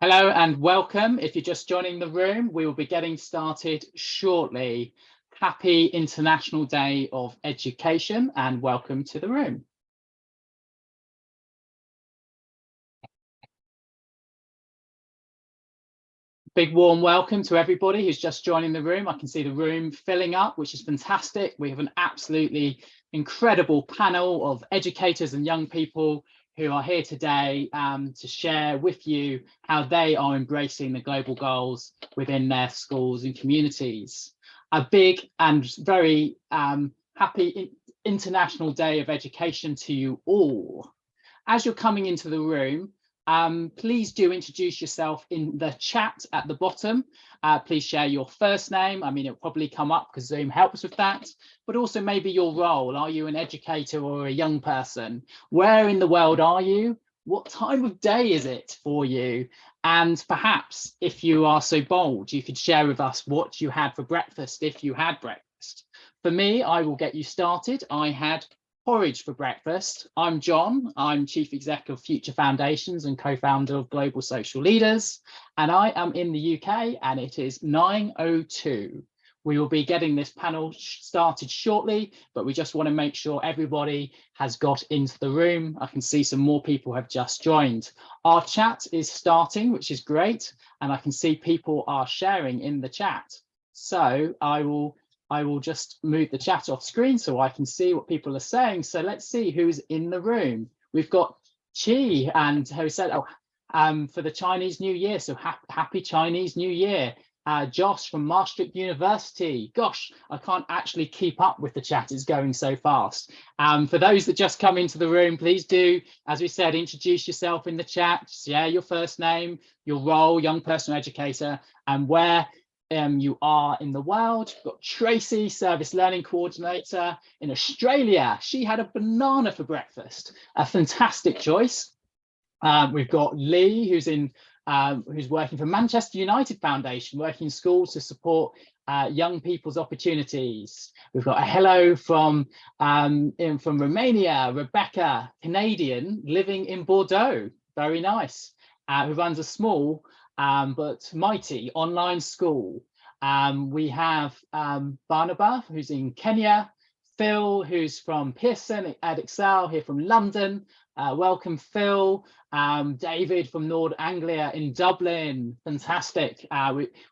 Hello and welcome. If you're just joining the room, we will be getting started shortly. Happy International Day of Education and welcome to the room. Big warm welcome to everybody who's just joining the room. I can see the room filling up, which is fantastic. We have an absolutely incredible panel of educators and young people who are here today to share with you how they are embracing the global goals within their schools and communities. A big and very happy International Day of Education to you all. As you're coming into the room, please do introduce yourself in the chat at the bottom. Please share your first name. I mean, it'll probably come up because Zoom helps with that, but also maybe your role. Are you an educator or a young person? Where in the world are you? What time of day is it for you? And perhaps if you are so bold, you could share with us what you had for breakfast if you had breakfast. For me, I will get you started. I had porridge for breakfast. I'm John. I'm Chief Exec of Future Foundations and co-founder of Global Social Leaders. And I am in the UK and it is 9:02. We will be getting this panel started shortly, but we just want to make sure everybody has got into the room. I can see some more people have just joined. Our chat is starting, which is great. And I can see people are sharing in the chat. So I will just move the chat off screen so I can see what people are saying. So let's see who's in the room. We've got Chi and who said, for the Chinese New Year. So happy Chinese New Year. Josh from Maastricht University. Gosh, I can't actually keep up with the chat. It's going so fast. For those that just come into the room, please do, as we said, introduce yourself in the chat. Share your first name, your role, young person educator, and where you are in the world. We've got Tracy, Service Learning Coordinator in Australia. She had a banana for breakfast. A fantastic choice. We've got Lee, who's working for Manchester United Foundation, working in schools to support young people's opportunities. We've got a hello from Romania, Rebecca, Canadian, living in Bordeaux. Very nice. Who runs a small but mighty online school. We have Barnaba, who's in Kenya, Phil, who's from Pearson at Excel, here from London. Welcome, Phil. David from Nord Anglia in Dublin. Fantastic.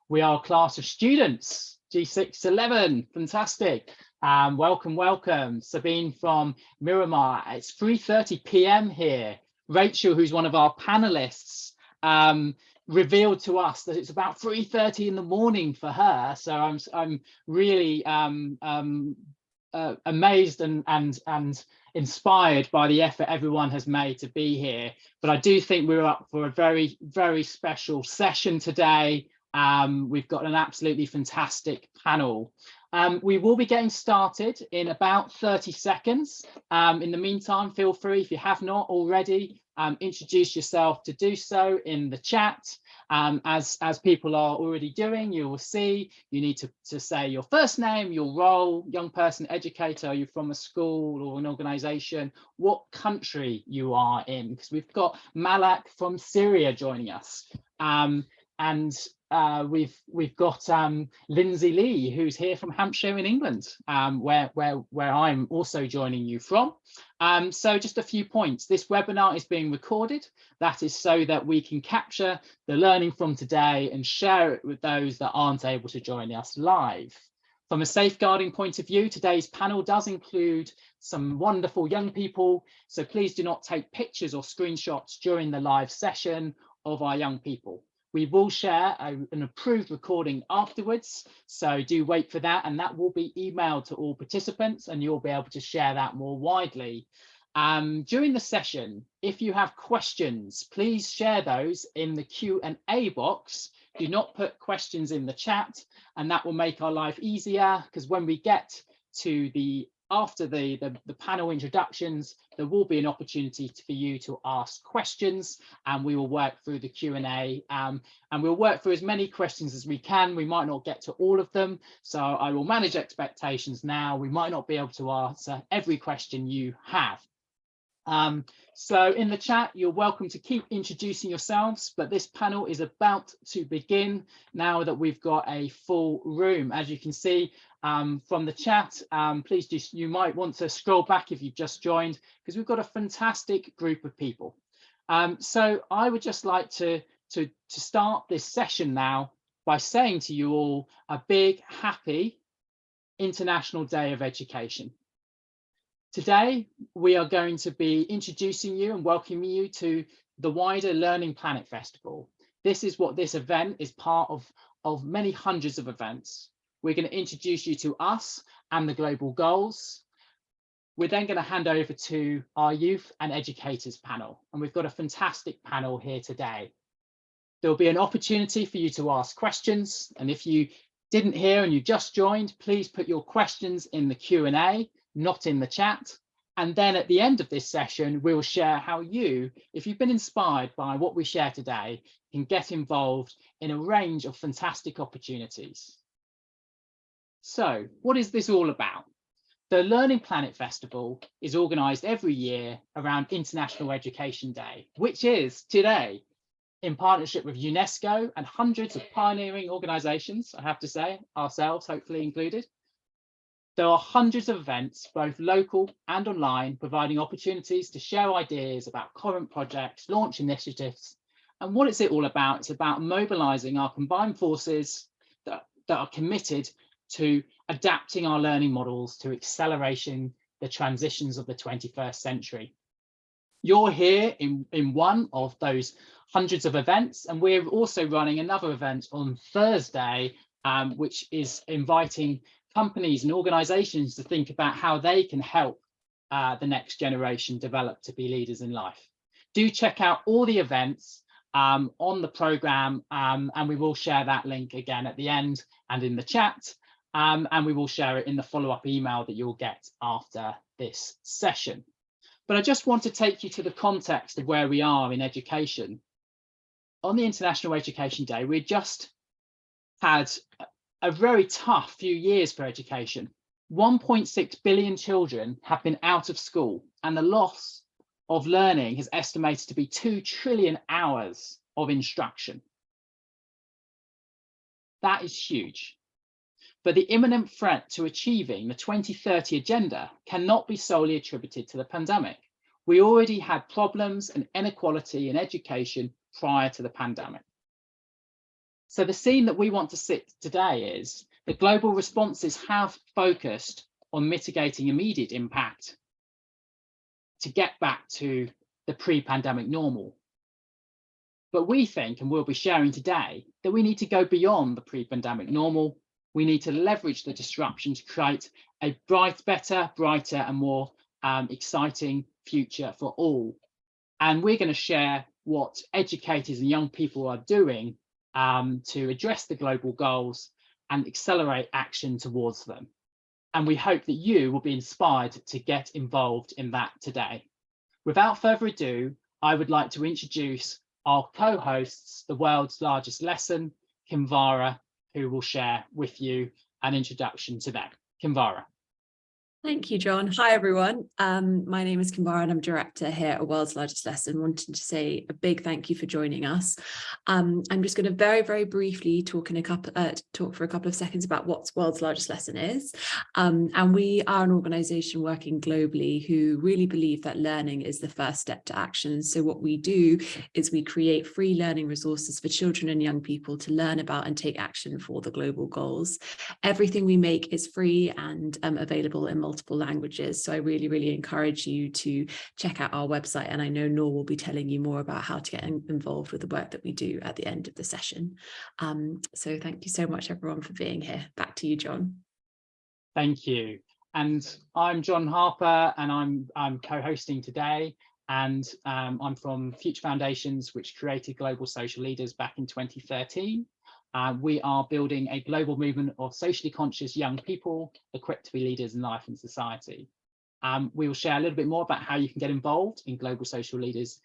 We are a class of students, G611. Fantastic. Welcome, welcome. Sabine from Miramar. It's 3:30 p.m. here. Rachel, who's one of our panelists, revealed to us that it's about 3:30 in the morning for her. So I'm really amazed and inspired by the effort everyone has made to be here. But I do think we're up for a very, very special session today. We've got an absolutely fantastic panel. We will be getting started in about 30 seconds. In the meantime, feel free, if you have not already, introduce yourself to do so in the chat. As people are already doing, you will see you need to say your first name, your role, young person educator, are you from a school or an organization, what country you are in, because we've got Malak from Syria joining us. We've got Lindsay Lee, who's here from Hampshire in England, where I'm also joining you from. So just a few points. This webinar is being recorded. That is so that we can capture the learning from today and share it with those that aren't able to join us live. From a safeguarding point of view, today's panel does include some wonderful young people, so please do not take pictures or screenshots during the live session of our young people. We will share an approved recording afterwards, so do wait for that, and that will be emailed to all participants and you'll be able to share that more widely. During the session, if you have questions, please share those in the Q&A box. Do not put questions in the chat, and that will make our life easier, because when we get to after the panel introductions, there will be an opportunity for you to ask questions, and we will work through the Q&A, and we'll work through as many questions as we can. We might not get to all of them, so I will manage expectations now. We might not be able to answer every question you have. So in the chat, you're welcome to keep introducing yourselves, but this panel is about to begin now that we've got a full room. As you can see from the chat, please you might want to scroll back if you've just joined, because we've got a fantastic group of people. So I would just like to start this session now by saying to you all a big, happy International Day of Education. Today, we are going to be introducing you and welcoming you to the wider Learning Planet Festival. This is what this event is part of many hundreds of events. We're going to introduce you to us and the global goals. We're then going to hand over to our youth and educators panel, and we've got a fantastic panel here today. There'll be an opportunity for you to ask questions, and if you didn't hear and you just joined, please put your questions in the Q&A, not in the chat. And then at the end of this session, we'll share how you, if you've been inspired by what we share today, can get involved in a range of fantastic opportunities. So what is this all about? The Learning Planet Festival is organised every year around International Education Day, which is today, in partnership with UNESCO and hundreds of pioneering organisations, I have to say, ourselves hopefully included. There are hundreds of events, both local and online, providing opportunities to share ideas about current projects, launch initiatives. And what is it all about? It's about mobilising our combined forces that are committed to adapting our learning models to accelerating the transitions of the 21st century. You're here in one of those hundreds of events, and we're also running another event on Thursday, which is inviting companies and organizations to think about how they can help the next generation develop to be leaders in life. Do check out all the events on the program, and we will share that link again at the end and in the chat, and we will share it in the follow-up email that you'll get after this session. But I just want to take you to the context of where we are in education. On the International Education Day, we just had a very tough few years for education. 1.6 billion children have been out of school, and the loss of learning is estimated to be 2 trillion hours of instruction. That is huge. But the imminent threat to achieving the 2030 agenda cannot be solely attributed to the pandemic. We already had problems and inequality in education prior to the pandemic. So the scene that we want to sit today is the global responses have focused on mitigating immediate impact to get back to the pre-pandemic normal. But we think, and we'll be sharing today, that we need to go beyond the pre-pandemic normal. We need to leverage the disruption to create a better, brighter and more exciting future for all. And we're going to share what educators and young people are doing to address the global goals and accelerate action towards them. And we hope that you will be inspired to get involved in that today. Without further ado, I would like to introduce our co-hosts, the world's largest lesson, Kinvara, who will share with you an introduction to them. Kinvara. Thank you, John. Hi, everyone. My name is Kinvara and I'm director here at World's Largest Lesson. Wanting to say a big thank you for joining us. I'm just going to very, very briefly talk for a couple of seconds about what World's Largest Lesson is. And we are an organisation working globally who really believe that learning is the first step to action. So what we do is we create free learning resources for children and young people to learn about and take action for the global goals. Everything we make is free and available in multiple languages. So I really, really encourage you to check out our website. And I know Noor will be telling you more about how to get involved with the work that we do at the end of the session. So thank you so much, everyone, for being here. Back to you, John. Thank you. And I'm John Harper, and I'm co-hosting today. And I'm from Future Foundations, which created Global Social Leaders back in 2013. We are building a global movement of socially conscious young people equipped to be leaders in life and society. We will share a little bit more about how you can get involved in Global Social Leaders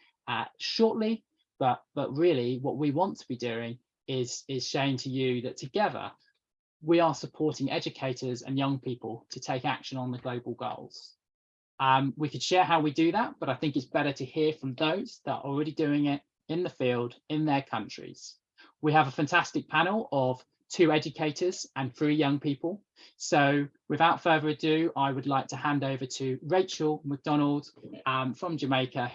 shortly, but really what we want to be doing is showing to you that together we are supporting educators and young people to take action on the global goals. We could share how we do that, but I think it's better to hear from those that are already doing it in the field, in their countries. We have a fantastic panel of 2 educators and 3 young people. So without further ado, I would like to hand over to Rachel McDonald from Jamaica,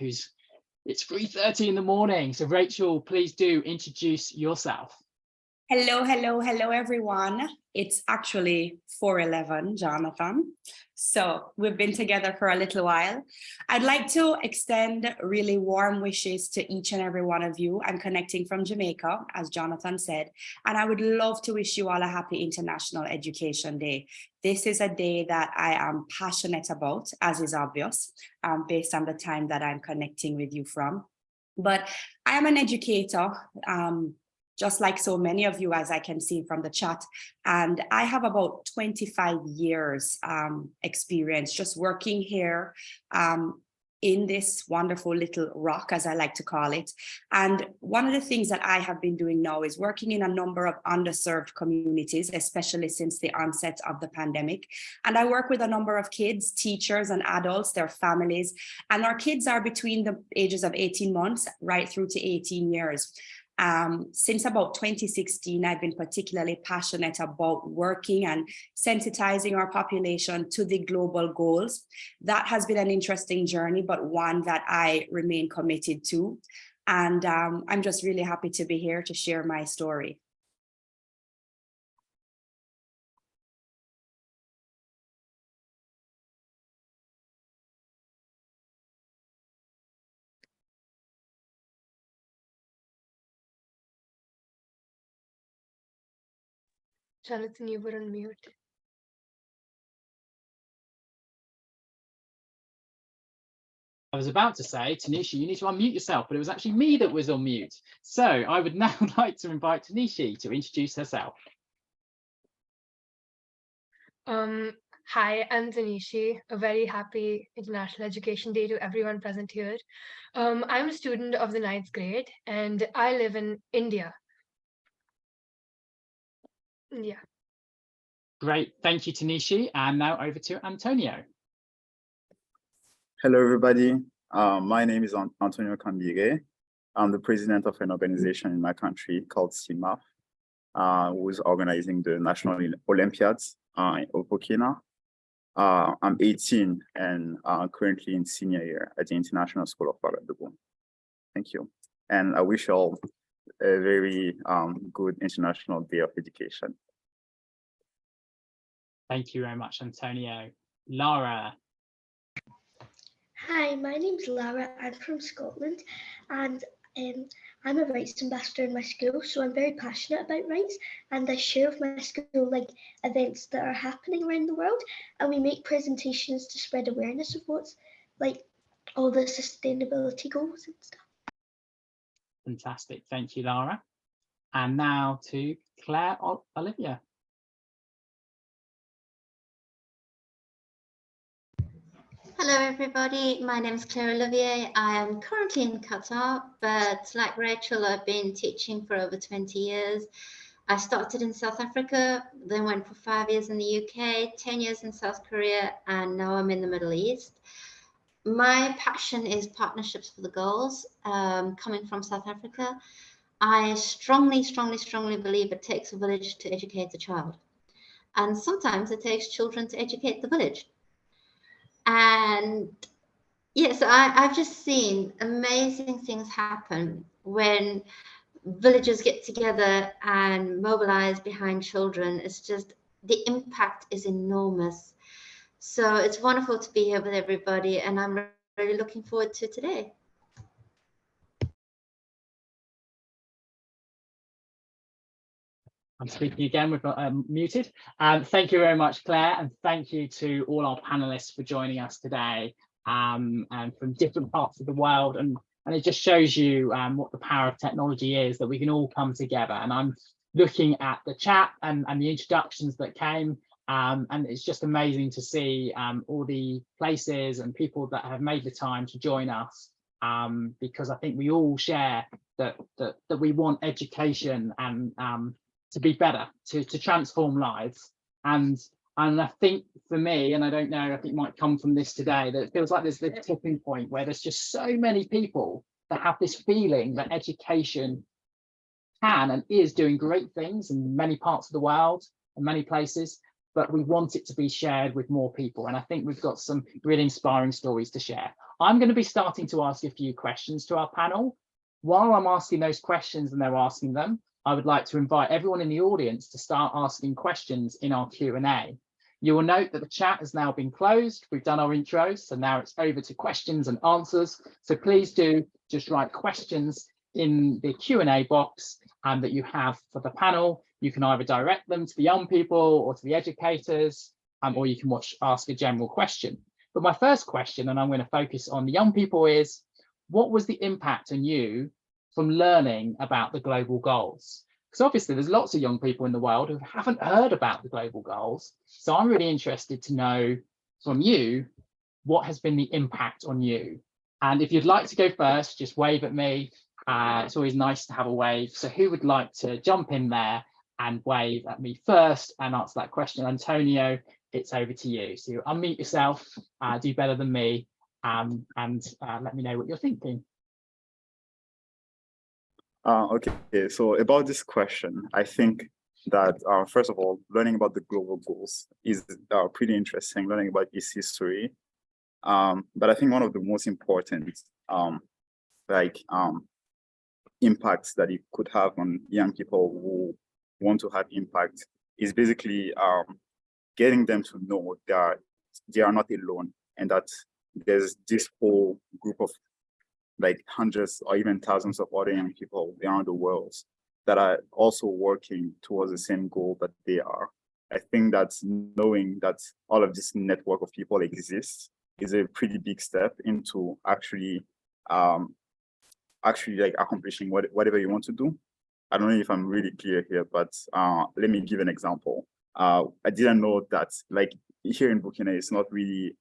it's 3:30 in the morning. So Rachel, please do introduce yourself. Hello, hello, hello, everyone. It's actually 4:11, Jonathan. So we've been together for a little while. I'd like to extend really warm wishes to each and every one of you. I'm connecting from Jamaica, as Jonathan said, and I would love to wish you all a happy International Education Day. This is a day that I am passionate about, as is obvious, based on the time that I'm connecting with you from. But I am an educator, just like so many of you, as I can see from the chat. And I have about 25 years experience just working here in this wonderful little rock, as I like to call it. And one of the things that I have been doing now is working in a number of underserved communities, especially since the onset of the pandemic. And I work with a number of kids, teachers and adults, their families. And our kids are between the ages of 18 months right through to 18 years. Since about 2016, I've been particularly passionate about working and sensitizing our population to the global goals. That has been an interesting journey, but one that I remain committed to. And I'm just really happy to be here to share my story. Jonathan, you were on mute. I was about to say, Tanisha, you need to unmute yourself, but it was actually me that was on mute. So I would now like to invite Tanisha to introduce herself. Hi, I'm Tanishi. A very happy International Education Day to everyone present here. I'm a student of the 9th grade and I live in India. Yeah. Great, thank you, Tanishi. And now over to Antonio. Hello, everybody. My name is Antonio Cambire. I'm the president of an organization in my country called CIMAF, who is organizing the National Olympiads in Burkina. I'm 18 and currently in senior year at the International School of Ouagadougou. Thank you. And I wish you all a very good International Day of Education. Thank you very much, Antonio. Lara. Hi, my name's Lara. I'm from Scotland and I'm a rights ambassador in my school, so I'm very passionate about rights and I share with my school like events that are happening around the world, and we make presentations to spread awareness of what's like all the sustainability goals and stuff. Fantastic, thank you, Lara. And now to Claire Olivia. Hello everybody, my name is Claire Olivier. I am currently in Qatar, but like Rachel, I've been teaching for over 20 years. I started in South Africa, then went for 5 years in the UK, 10 years in South Korea, and now I'm in the Middle East. My passion is partnerships for the goals, coming from South Africa. I strongly believe it takes a village to educate a child. And sometimes it takes children to educate the village. And yes, I've just seen amazing things happen when villagers get together and mobilize behind children. It's just, the impact is enormous. So it's wonderful to be here with everybody, and I'm really looking forward to today. I'm speaking again, we've got muted. Thank you very much, Claire, and thank you to all our panelists for joining us today, and from different parts of the world. And it just shows you what the power of technology is, that we can all come together. And I'm looking at the chat and the introductions that came, and it's just amazing to see all the places and people that have made the time to join us, because I think we all share that we want education and to be better, to transform lives. And And I think for me, and I don't know, I think it might come from this today, that it feels like there's the tipping point where there's just so many people that have this feeling that education can and is doing great things in many parts of the world and many places, but we want it to be shared with more people. And I think we've got some really inspiring stories to share. I'm going to be starting to ask a few questions to our panel. While I'm asking those questions and they're asking them, I would like to invite everyone in the audience to start asking questions in our Q&A. You will note that the chat has now been closed. We've done our intros, so now it's over to questions and answers. So please do just write questions in the Q&A box that you have for the panel. You can either direct them to the young people or to the educators, or you can ask a general question. But my first question, and I'm going to focus on the young people, is what was the impact on you from learning about the global goals? Because obviously there's lots of young people in the world who haven't heard about the global goals. So I'm really interested to know from you, what has been the impact on you? And if you'd like to go first, just wave at me. It's always nice to have a wave. So who would like to jump in there and wave at me first and answer that question? Antonio, it's over to you. So you unmute yourself, do better than me, and let me know what you're thinking. Okay, so about this question, I think that first of all, learning about the global goals is pretty interesting, learning about its history. But I think one of the most important impacts that it could have on young people who want to have impact is basically getting them to know that they are not alone, and that there's this whole group of like hundreds or even thousands of other young people around the world that are also working towards the same goal that they are. I think that knowing that all of this network of people exists is a pretty big step into actually like accomplishing whatever you want to do. I don't know if I'm really clear here, but let me give an example. I didn't know that like here in Burkina, it's not really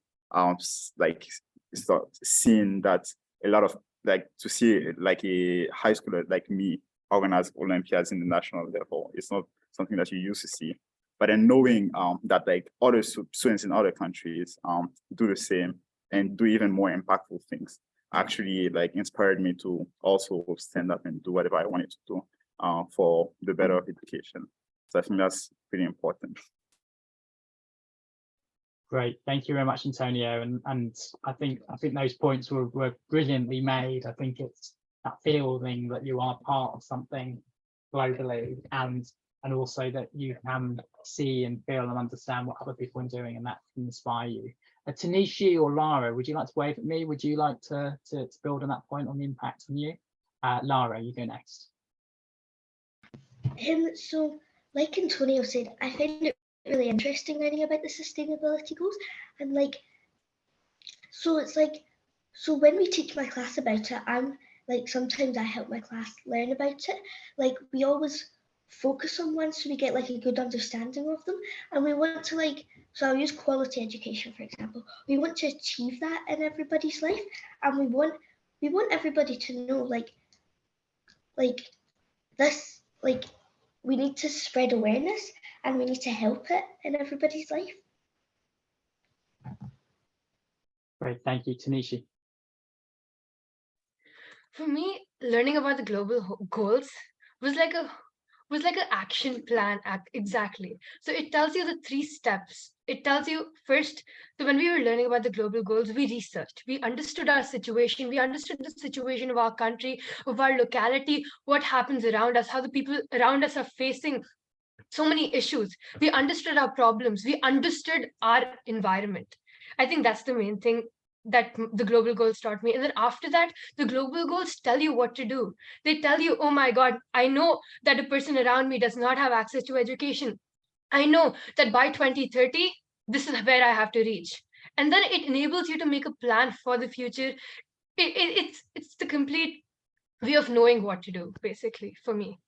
like it's not seen that a lot of like to see like a high schooler like me organize Olympiads in the national level. It's not something that you used to see. But then knowing that like other students in other countries do the same and do even more impactful things actually like inspired me to also stand up and do whatever I wanted to do for the better of education. So I think that's pretty important. Great, thank you very much, Antonio. And I think those points were brilliantly made. I think it's that feeling that you are part of something globally, and also that you can see and feel and understand what other people are doing, and that can inspire you. Tanishi or Lara, would you like to wave at me? Would you like to build on that point on the impact on you? Lara, you go next. So like Antonio said, I find it really interesting learning about the sustainability goals, and like so it's like so when we teach my class about it, I'm like sometimes I help my class learn about it. Like we always focus on one so we get like a good understanding of them, and we want to like, so I'll use quality education for example. We want to achieve that in everybody's life, and we want everybody to know like this, like we need to spread awareness and we need to help it in everybody's life. Great, thank you. Tanishi. For me, learning about the global goals was like an action plan. Exactly. So it tells you the 3 steps. It tells you first, so when we were learning about the global goals, we researched, we understood our situation, we understood the situation of our country, of our locality, what happens around us, how the people around us are facing so many issues. We understood our problems, we understood our environment. I think that's the main thing that the global goals taught me. And then after that, the global goals tell you what to do. They tell you, oh my God, I know that a person around me does not have access to education. I know that by 2030, this is where I have to reach. And then it enables you to make a plan for the future. It's the complete way of knowing what to do, basically, for me.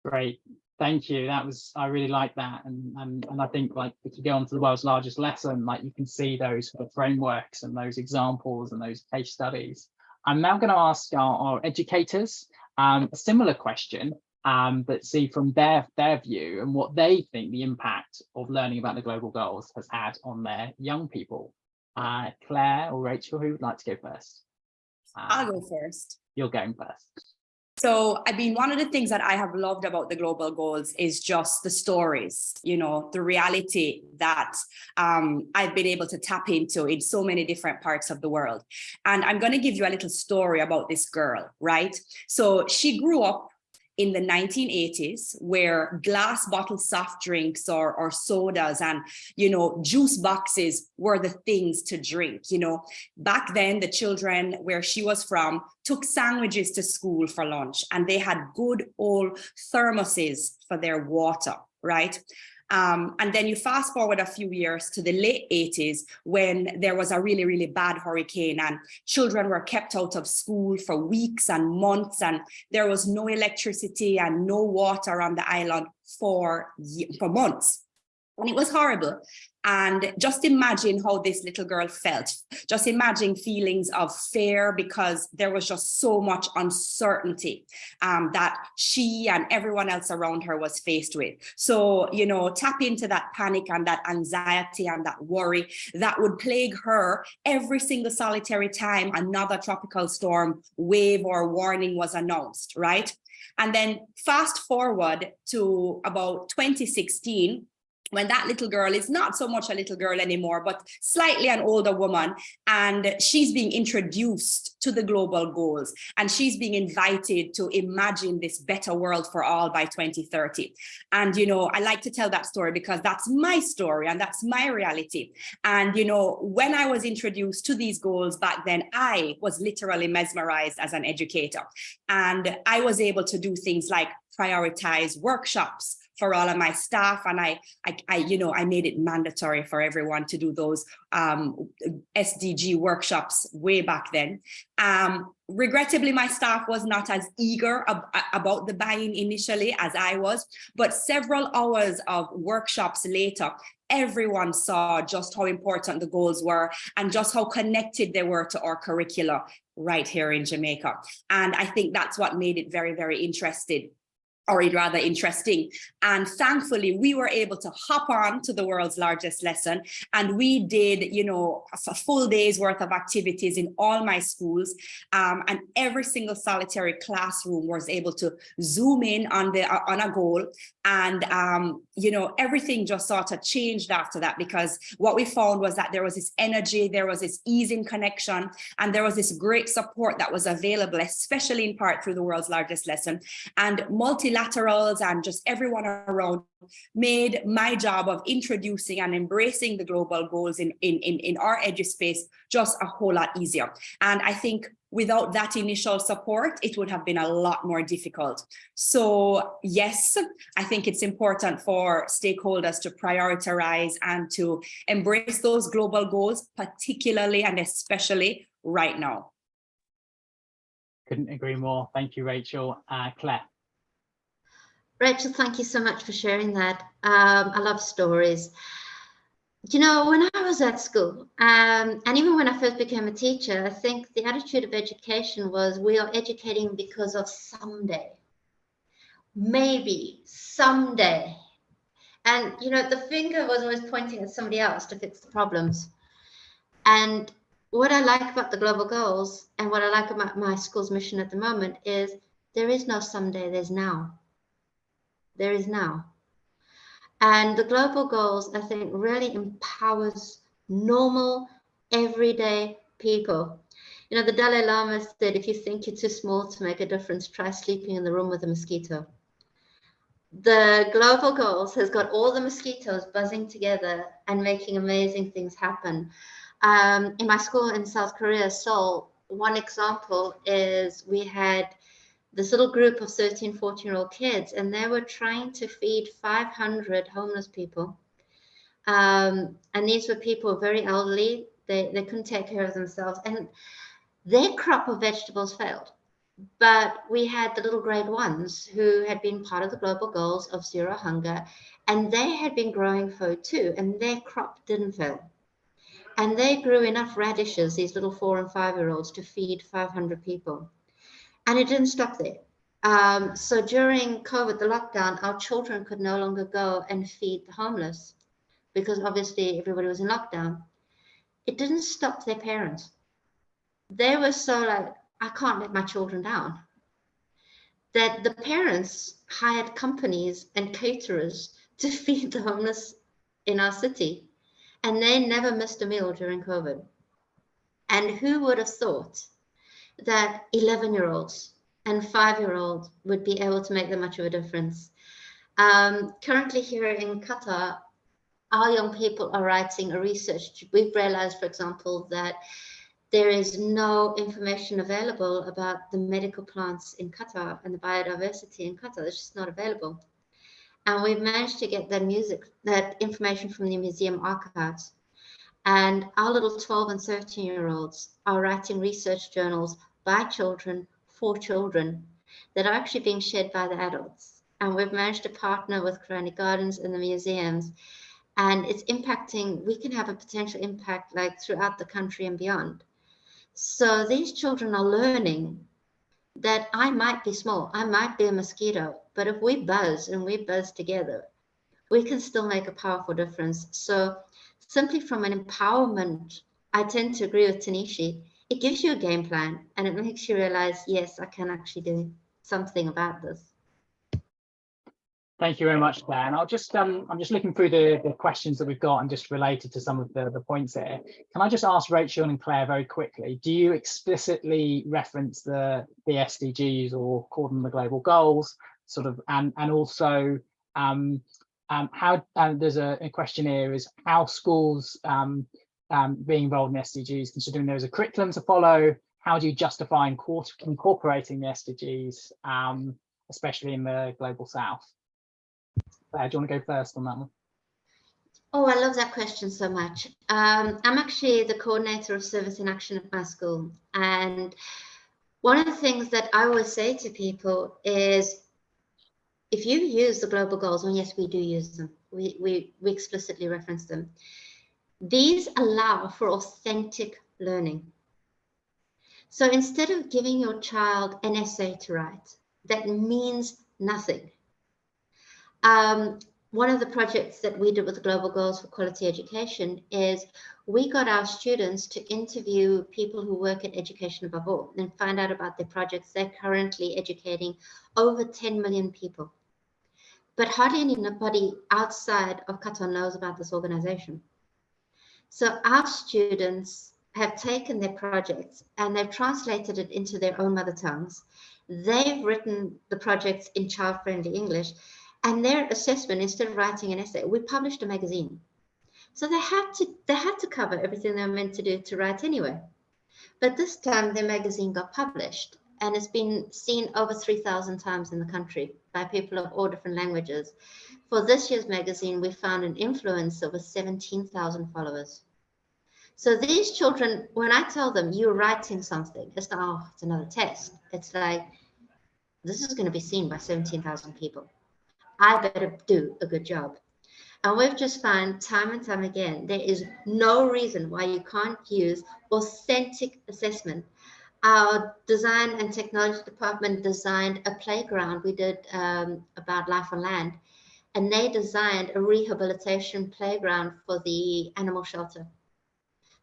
Great, thank you. I really like that, and I think like if you go on to the world's largest lesson, like you can see those sort of frameworks and those examples and those case studies. I'm now going to ask our educators a similar question. but see from their view and what they think the impact of learning about the global goals has had on their young people. Claire or Rachel, who would like to go first? I'll go first. You're going first. So, I mean, one of the things that I have loved about the global goals is just the stories, you know, the reality that I've been able to tap into in so many different parts of the world. And I'm going to give you a little story about this girl, right? So she grew up in the 1980s, where glass bottle soft drinks or sodas and, you know, juice boxes were the things to drink. You know, back then, the children where she was from took sandwiches to school for lunch, and they had good old thermoses for their water, right? And then you fast forward a few years to the late 80s, when there was a really, really bad hurricane and children were kept out of school for weeks and months, and there was no electricity and no water on the island for months. And it was horrible. And just imagine how this little girl felt. Just imagine feelings of fear, because there was just so much uncertainty that she and everyone else around her was faced with. So, you know, tap into that panic and that anxiety and that worry that would plague her every single solitary time another tropical storm, wave, or warning was announced, right? And then fast forward to about 2016, when that little girl is not so much a little girl anymore, but slightly an older woman, and she's being introduced to the global goals, and she's being invited to imagine this better world for all by 2030. And, you know, I like to tell that story because that's my story and that's my reality. And, you know, when I was introduced to these goals back then, I was literally mesmerized as an educator. And I was able to do things like prioritize workshops for all of my staff, and I made it mandatory for everyone to do those SDG workshops way back then. Regrettably, my staff was not as eager about the buy-in initially as I was, but several hours of workshops later, everyone saw just how important the goals were and just how connected they were to our curricula right here in Jamaica. And I think that's what made it very, very interesting. And thankfully, we were able to hop on to the world's largest lesson. And we did, you know, a full day's worth of activities in all my schools. And every single solitary classroom was able to zoom in on a goal. And, you know, everything just sort of changed after that, because what we found was that there was this energy, there was this ease in connection, and there was this great support that was available, especially in part through the world's largest lesson. And multilaterals and just everyone around made my job of introducing and embracing the global goals in our EduSpace just a whole lot easier. And I think without that initial support, it would have been a lot more difficult. So yes, I think it's important for stakeholders to prioritize and to embrace those global goals, particularly and especially right now. Couldn't agree more. Thank you, Rachel. Claire. Rachel, thank you so much for sharing that. I love stories. You know, when I was at school, and even when I first became a teacher, I think the attitude of education was we are educating because of someday, maybe someday. And, you know, the finger was always pointing at somebody else to fix the problems. And what I like about the global goals and what I like about my school's mission at the moment is there is no someday, there's now. There is now. And the global goals, I think, really empowers normal, everyday people. You know, the Dalai Lama said, if you think you're too small to make a difference, try sleeping in the room with a mosquito. The global goals has got all the mosquitoes buzzing together and making amazing things happen. In my school in South Korea, Seoul, one example is we had this little group of 13, 14-year-old kids, and they were trying to feed 500 homeless people. And these were people very elderly. They couldn't take care of themselves, and their crop of vegetables failed. But we had the little grade ones who had been part of the global goals of zero hunger, and they had been growing food too, and their crop didn't fail. And they grew enough radishes, these little 4- and 5-year-olds, to feed 500 people. And it didn't stop there. So during COVID, the lockdown, our children could no longer go and feed the homeless because obviously everybody was in lockdown. It didn't stop their parents. They were so like, I can't let my children down, that the parents hired companies and caterers to feed the homeless in our city. And they never missed a meal during COVID. And who would have thought that 11-year-olds and 5-year-olds would be able to make that much of a difference? Currently here in Qatar, our young people are writing a research. We've realized, for example, that there is no information available about the medical plants in Qatar and the biodiversity in Qatar. It's just not available. And we've managed to get that information from the museum archives. And our little 12 and 13-year-olds are writing research journals by children, for children, that are actually being shared by the adults. And we've managed to partner with Quranic Gardens and the museums. And it's impacting, we can have a potential impact like throughout the country and beyond. So these children are learning that I might be small, I might be a mosquito, but if we buzz and we buzz together, we can still make a powerful difference. So simply from an empowerment, I tend to agree with Tanishi. It gives you a game plan and it makes you realize, yes, I can actually do something about this. Thank you very much, Claire. And I'll just, I'm just looking through the questions that we've got and just related to some of the points here. Can I just ask Rachel and Claire very quickly, do you explicitly reference the SDGs or call them the global goals, sort of, and also how, there's a question here, is how schools being involved in SDGs, considering there is a curriculum to follow, how do you justify incorporating the SDGs, especially in the global south? Do you want to go first on that one? Oh, I love that question so much. I'm actually the coordinator of service in action at my school. And one of the things that I always say to people is, if you use the global goals, and yes, we do use them, we explicitly reference them, these allow for authentic learning. So instead of giving your child an essay to write that means nothing, one of the projects that we did with the Global Goals for Quality Education is we got our students to interview people who work in education above all and find out about their projects. They're currently educating over 10 million people. But hardly anybody outside of Qatar knows about this organization. So our students have taken their projects and they've translated it into their own mother tongues. They've written the projects in child-friendly English. And their assessment, instead of writing an essay, we published a magazine. So they had to cover everything they were meant to do to write anyway. But this time their magazine got published and it's been seen over 3,000 times in the country by people of all different languages. For this year's magazine, we found an influencer with 17,000 followers. So these children, when I tell them you're writing something, it's not, oh, it's another test. It's like, this is going to be seen by 17,000 people. I better do a good job. And we've just found time and time again, there is no reason why you can't use authentic assessment. Our design and technology department designed a playground. We did about life on land, and they designed a rehabilitation playground for the animal shelter.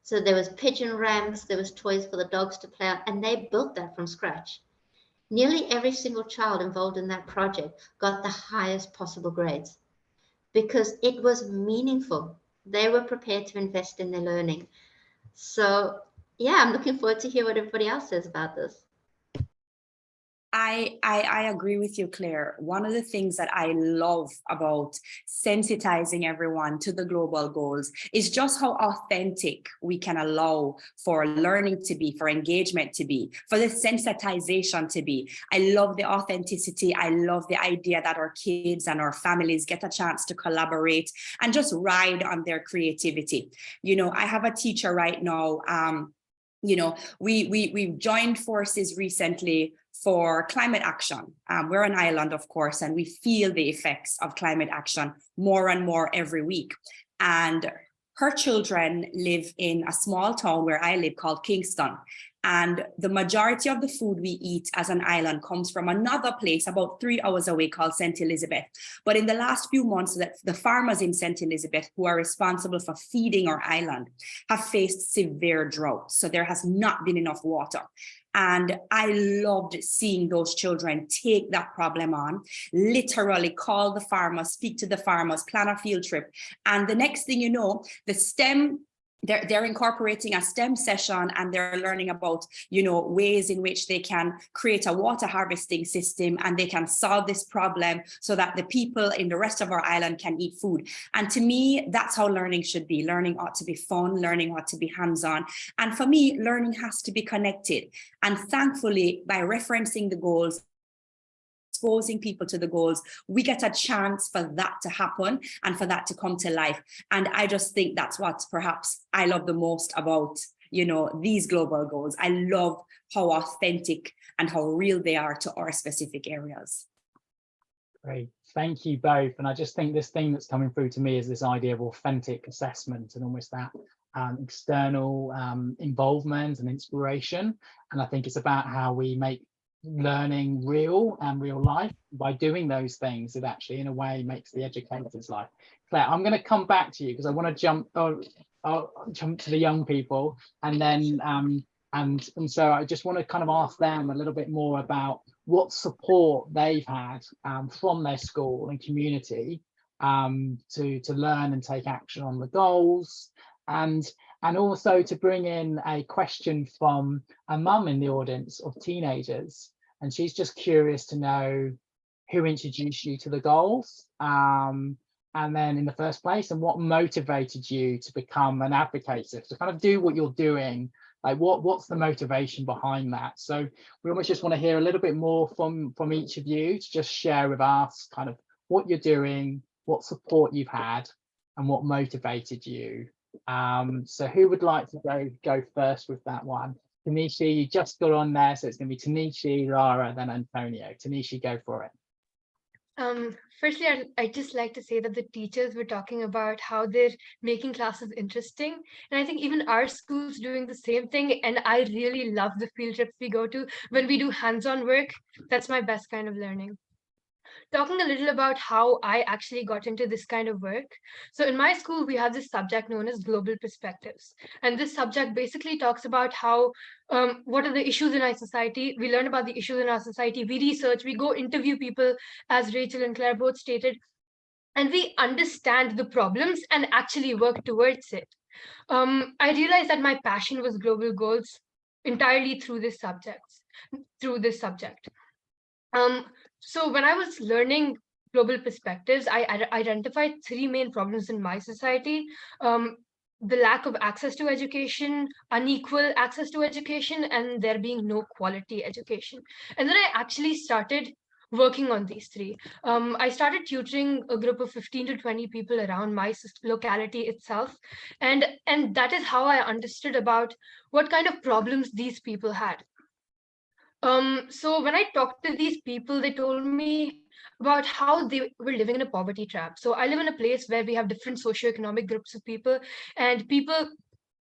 So there was pigeon ramps, there was toys for the dogs to play on, and they built that from scratch. Nearly every single child involved in that project got the highest possible grades because it was meaningful. They were prepared to invest in their learning. So yeah, I'm looking forward to hear what everybody else says about this. I agree with you, Claire. One of the things that I love about sensitizing everyone to the global goals is just how authentic we can allow for learning to be, for engagement to be, for the sensitization to be. I love the authenticity. I love the idea that our kids and our families get a chance to collaborate and just ride on their creativity. You know, I have a teacher right now. You know, we joined forces recently for climate action. We're an island, of course, and we feel the effects of climate action more and more every week. And her children live in a small town where I live called Kingston. And the majority of the food we eat as an island comes from another place about 3 hours away called St. Elizabeth. But in the last few months, the farmers in St. Elizabeth who are responsible for feeding our island have faced severe drought. So there has not been enough water. And I loved seeing those children take that problem on, literally call the farmers, speak to the farmers, plan a field trip. And the next thing you know, the STEM, they're incorporating a STEM session, and they're learning about, ways in which they can create a water harvesting system, and they can solve this problem so that the people in the rest of our island can eat food. And to me, that's how learning should be. Learning ought to be fun, learning ought to be hands-on. And for me, learning has to be connected. And thankfully, by referencing the goals, exposing people to the goals, we get a chance for that to happen and for that to come to life. And I just think that's what perhaps I love the most about, these global goals. I love how authentic and how real they are to our specific areas. Great, thank you both. And I just think this thing that's coming through to me is this idea of authentic assessment and almost that external involvement and inspiration. And I think it's about how we make learning real and real life. By doing those things, it actually in a way makes the educator's life. Claire, I'm going to come back to you because I want to I'll jump to the young people, and then and so I just want to kind of ask them a little bit more about what support they've had from their school and community to learn and take action on the goals, and also to bring in a question from a mum in the audience of teenagers. And she's just curious to know who introduced you to the goals, and then in the first place, and what motivated you to become an advocate, to kind of do what you're doing. Like what's the motivation behind that? So we almost just want to hear a little bit more from each of you to just share with us kind of what you're doing, what support you've had, and what motivated you. So who would like to go first with that one? Tanishi, you just got on there, so it's going to be Tanishi, Lara, then Antonio. Tanishi, go for it. Firstly, I'd just like to say that the teachers were talking about how they're making classes interesting. And I think even our school's doing the same thing. And I really love the field trips we go to. When we do hands-on work, that's my best kind of learning. Talking a little about how I actually got into this kind of work. So in my school, we have this subject known as global perspectives. And this subject basically talks about how, what are the issues in our society? We learn about the issues in our society. We research, we go interview people, as Rachel and Claire both stated, and we understand the problems and actually work towards it. I realized that my passion was global goals entirely through this subject. So when I was learning global perspectives, I identified 3 main problems in my society. The lack of access to education, unequal access to education, and there being no quality education. And then I actually started working on these 3. I started tutoring a group of 15 to 20 people around my locality itself. And that is how I understood about what kind of problems these people had. So when I talked to these people, they told me about how they were living in a poverty trap. So I live in a place where we have different socioeconomic groups of people, and people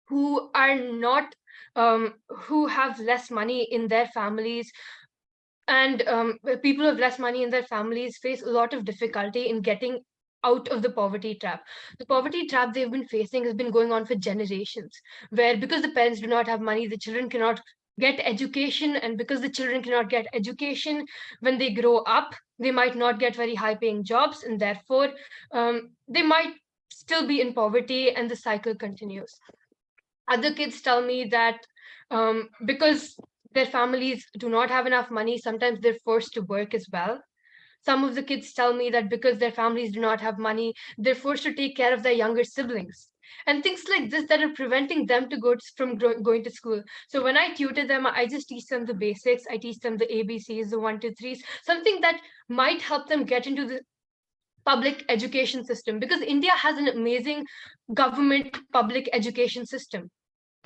who are not, who have less money in their families, and people who have less money in their families face a lot of difficulty in getting out of the poverty trap. The poverty trap they've been facing has been going on for generations, where because the parents do not have money, the children cannot get education, and because the children cannot get education, when they grow up, they might not get very high paying jobs, and therefore they might still be in poverty, and the cycle continues. Other kids tell me that because their families do not have enough money, sometimes they're forced to work as well. Some of the kids tell me that because their families do not have money, they're forced to take care of their younger siblings. And things like this that are preventing them from going to school. So when I tutor them, I just teach them the basics. I teach them the ABCs, the 1, 2, 3s, something that might help them get into the public education system, because India has an amazing government public education system.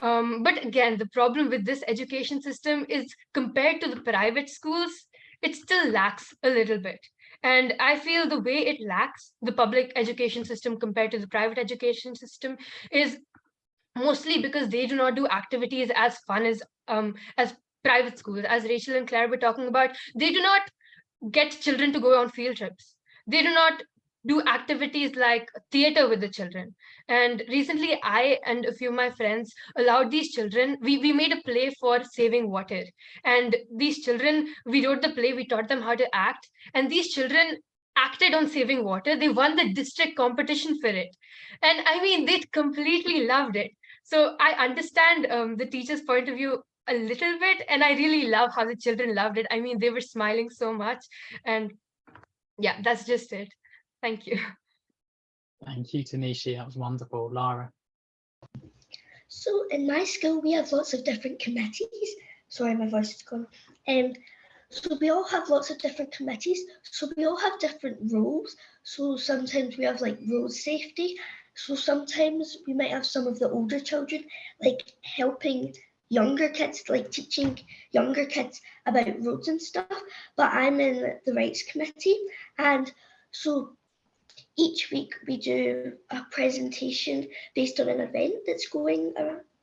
But again, the problem with this education system is compared to the private schools, it still lacks a little bit. And I feel the way it lacks, the public education system compared to the private education system, is mostly because they do not do activities as fun as private schools. As Rachel and Claire were talking about, they do not get children to go on field trips. They do not do activities like theater with the children. And recently, I and a few of my friends allowed these children, we made a play for saving water. And these children, we wrote the play, we taught them how to act. And these children acted on saving water. They won the district competition for it. And I mean, they completely loved it. So I understand the teacher's point of view a little bit, and I really love how the children loved it. I mean, they were smiling so much, and yeah, that's just it. Thank you. Thank you, Tanishi. That was wonderful. Lara. So in my school, we have lots of different committees. Sorry, my voice is gone. So we all have lots of different committees. So we all have different roles. So sometimes we have like road safety. So sometimes we might have some of the older children like helping younger kids, like teaching younger kids about roads and stuff. But I'm in the rights committee. And so each week we do a presentation based on an event that's going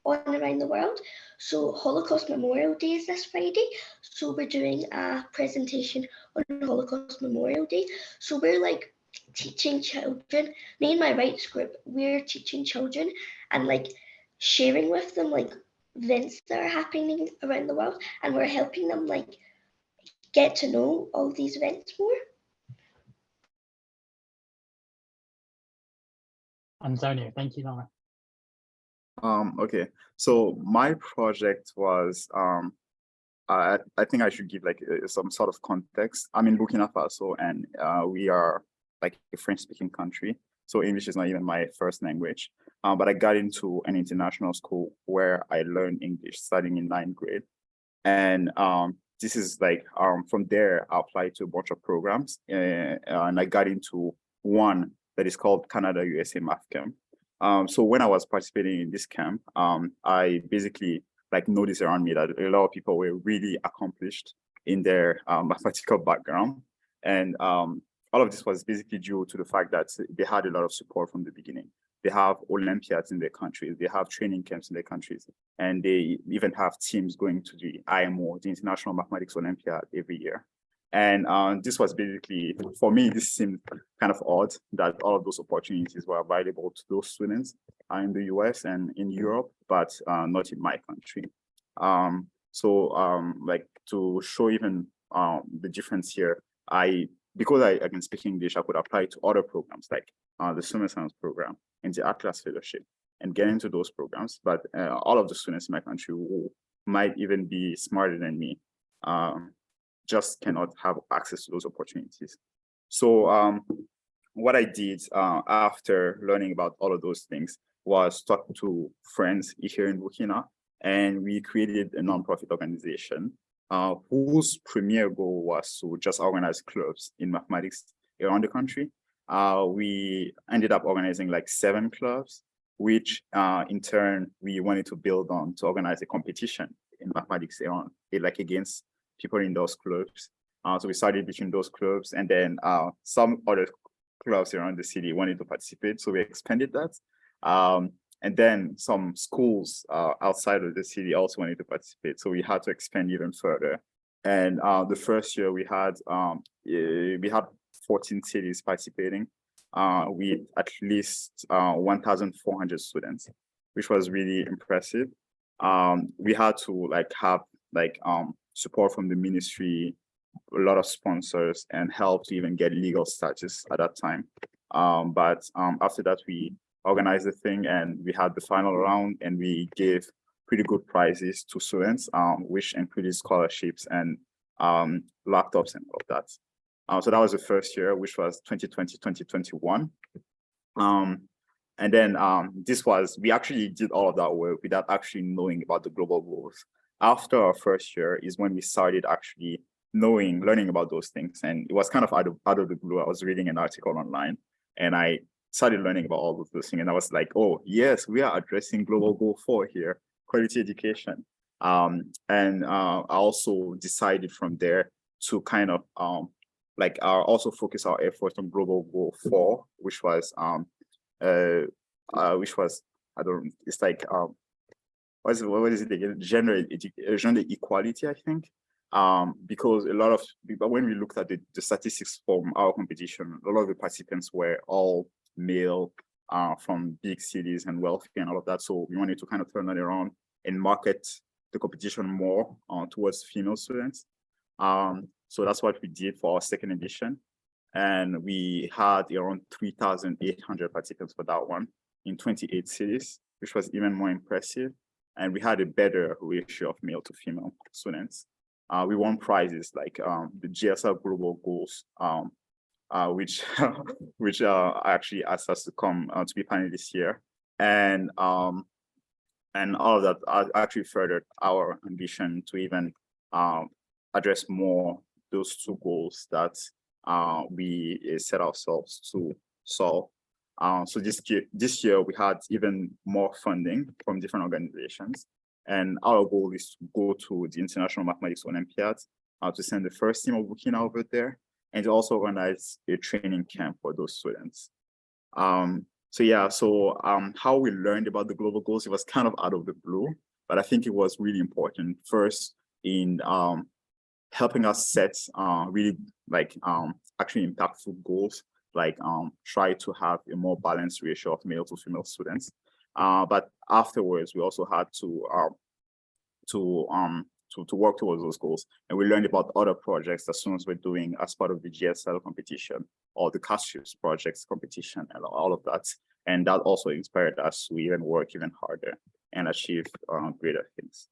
on around the world. So Holocaust Memorial Day is this Friday. So we're doing a presentation on Holocaust Memorial Day. So we're like teaching children, me and my rights group, we're teaching children and like sharing with them like events that are happening around the world, and we're helping them like get to know all these events more. Antonio, thank you, Lara. Okay, so my project was I think I should give like some sort of context. I'm in Burkina Faso, and we are like a French-speaking country, so English is not even my first language. But I got into an international school where I learned English starting in 9th grade, and this is like from there I applied to a bunch of programs, and I got into one that is called Canada USA Math Camp. So when I was participating in this camp, I basically like noticed around me that a lot of people were really accomplished in their mathematical background. And all of this was basically due to the fact that they had a lot of support from the beginning. They have Olympiads in their countries, they have training camps in their countries, and they even have teams going to the IMO, the International Mathematics Olympiad, every year. And this was basically, for me, this seemed kind of odd that all of those opportunities were available to those students in the US and in Europe, but not in my country. Like to show even the difference here, because I can speak English, I could apply to other programs like the Summer Science program and the Atlas Fellowship and get into those programs. But all of the students in my country who might even be smarter than me just cannot have access to those opportunities. So what I did after learning about all of those things was talk to friends here in Burkina, and we created a nonprofit organization whose premier goal was to just organize clubs in mathematics around the country. We ended up organizing like 7 clubs, which in turn we wanted to build on to organize a competition in mathematics around, like against people in those clubs. So we started between those clubs, and then some other clubs around the city wanted to participate, so we expanded that. And then some schools outside of the city also wanted to participate, so we had to expand even further. And the first year we had 14 cities participating with at least 1,400 students, which was really impressive. We had to have support from the ministry, a lot of sponsors, and help to even get legal status at that time. But after that, we organized the thing and we had the final round, and we gave pretty good prizes to students, which included scholarships and laptops and all of that. So that was the first year, which was 2020, 2021. And then we actually did all of that work without actually knowing about the global goals. After our first year is when we started actually learning about those things. And it was kind of out of the blue. I was reading an article online and I started learning about all of those things. And I was like, oh, yes, we are addressing global goal 4 here, quality education. And I also decided from there to kind of also focus our efforts on global goal 4, which was I don't, it's like, what is it again? Gender equality, I think. Because a lot of people, when we looked at the statistics from our competition, a lot of the participants were all male, from big cities and wealthy and all of that. So we wanted to kind of turn that around and market the competition more towards female students. So that's what we did for our second edition. And we had around 3,800 participants for that one in 28 cities, which was even more impressive. And we had a better ratio of male to female students. We won prizes like the GSL Global Goals, which actually asked us to come to be panelists this year. And all of that actually furthered our ambition to even address more those two goals that we set ourselves to solve. So this year we had even more funding from different organizations. And our goal is to go to the International Mathematics Olympiad, to send the first team of Burkina over there, and to also organize a training camp for those students. So how we learned about the global goals, it was kind of out of the blue, but I think it was really important first in helping us set really like actually impactful goals, like try to have a more balanced ratio of male to female students. But afterwards, we also had to work towards those goals. And we learned about other projects that students were doing as part of the GSL competition or the Cassius projects competition and all of that. And that also inspired us to even work even harder and achieve greater things.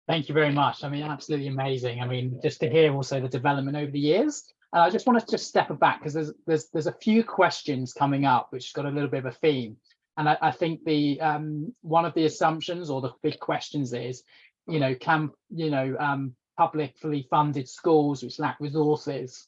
Thank you very much. I mean, absolutely amazing. I mean, just to hear also the development over the years. I just want to just step back because there's a few questions coming up which got a little bit of a theme. And I think the one of the assumptions or the big questions is, can publicly funded schools which lack resources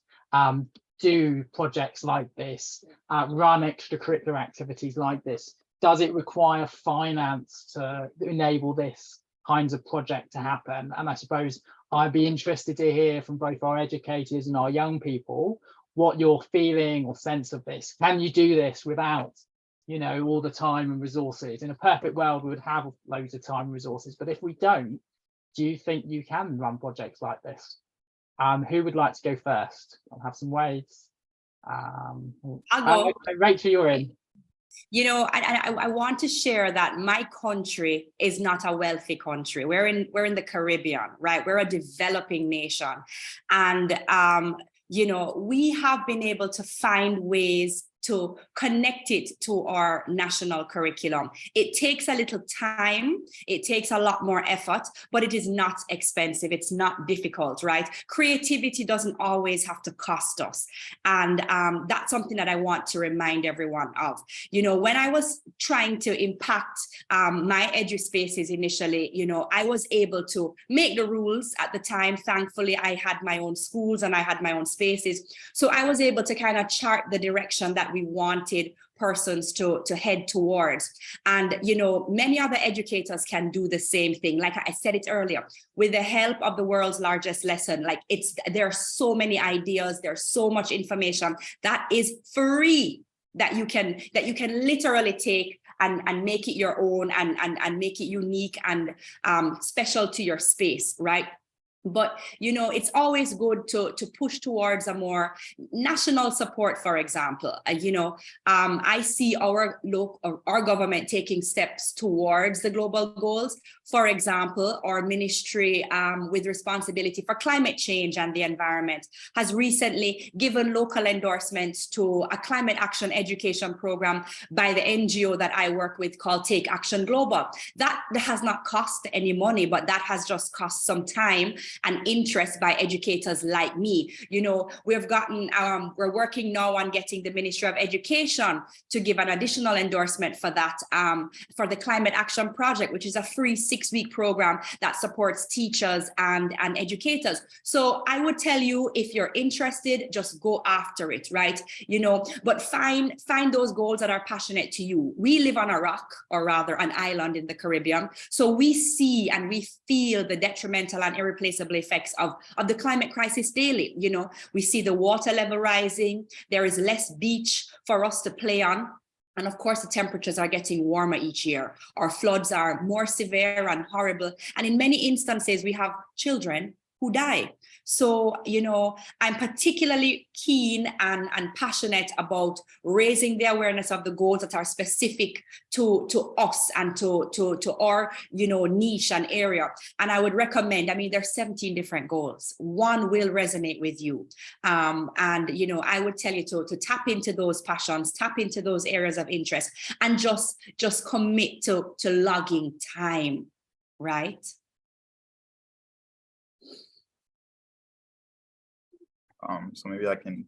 do projects like this, run extracurricular activities like this? Does it require finance to enable this kinds of project to happen? And I suppose I'd be interested to hear from both our educators and our young people what you're feeling or sense of this. Can you do this without all the time and resources? In a perfect world, we would have loads of time and resources, but if we don't, do you think you can run projects like this? Who would like to go first? I'll have some waves. I'll go. Rachel, you're in. I want to share that my country is not a wealthy country. We're in the Caribbean, right? We're a developing nation. And, we have been able to find ways to connect it to our national curriculum. It takes a little time, it takes a lot more effort, but it is not expensive, it's not difficult, right? Creativity doesn't always have to cost us. And that's something that I want to remind everyone of. When I was trying to impact my EduSpaces initially, I was able to make the rules at the time. Thankfully, I had my own schools and I had my own spaces. So I was able to kind of chart the direction that we wanted persons to head towards. And, many other educators can do the same thing. Like I said it earlier, with the help of the world's largest lesson, there are so many ideas, there's so much information that is free that you can literally take and make it your own and make it unique and special to your space, right? But, it's always good to push towards a more national support, for example. I see our government taking steps towards the global goals. For example, our ministry with responsibility for climate change and the environment has recently given local endorsements to a climate action education program by the NGO that I work with called Take Action Global. That has not cost any money, but that has just cost some time and interest by educators like me. We're working now on getting the Ministry of Education to give an additional endorsement for that, for the Climate Action Project, which is a free 6-week program that supports teachers and educators. So I would tell you, if you're interested, just go after it, right? But find those goals that are passionate to you. We live on a rock, or rather an island in the Caribbean. So we see and we feel the detrimental and irreplaceable effects of the climate crisis daily. We see the water level rising. There is less beach for us to play on. And of course, the temperatures are getting warmer each year. Our floods are more severe and horrible. And in many instances, we have children who die. So, you know, I'm particularly keen and passionate about raising the awareness of the goals that are specific to us and to our, you know, niche and area. And I would recommend, I mean, there's 17 different goals. One will resonate with you. And, you know, I would tell you to tap into those passions, tap into those areas of interest, and just commit to logging time, right? So maybe I can